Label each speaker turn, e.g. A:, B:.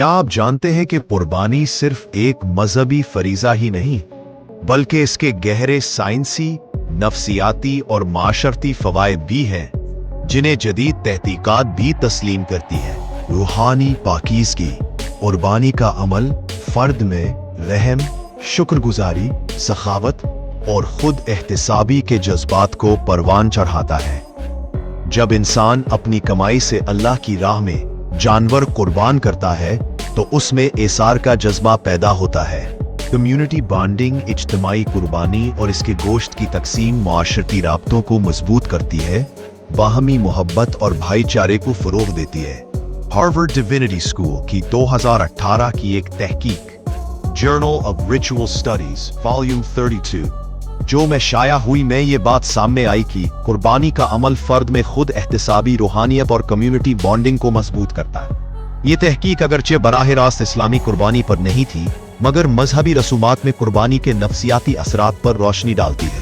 A: क्या आप जानते हैं कि कुर्बानी सिर्फ एक मजहबी फरीजा ही नहीं बल्कि इसके गहरे साइंसी, नफ्सियाती और माशरती फवायद भी हैं जिन्हें जदीद तहकीकात भी तस्लीम करती है। रूहानी पाकीज़गी। कुर्बानी का अमल फर्द में रहम, शुक्रगुजारी, सखावत और खुद एहतिसाबी के जज्बात को परवान चढ़ाता है। जब इंसान अपनी कमाई से अल्लाह की राह में जानवर कुर्बान करता है तो उसमें एसार का जज्बा पैदा होता है। कम्युनिटी बॉन्डिंग, इज्तिमाई कुर्बानी और इसके गोश्त की तकसीम मुआशरती राब्तों को मजबूत करती है, बाहमी मोहब्बत और भाईचारे को फरोग देती है। हार्वर्ड डिविनिटी स्कूल की 2018 की एक तहकीक, journal of ritual studies volume 32 जो में शाया हुई में ये बात सामने आई कि कुर्बानी का अमल फर्द में खुद एहतिसाबी, रूहानियत और कम्युनिटी बॉन्डिंग को मजबूत करता है। ये तहकीक अगरचे बराह रास्त इस्लामी कुर्बानी पर नहीं थी, मगर मजहबी रसूमात में कुर्बानी के नफ्सियाती असरात पर रोशनी डालती है।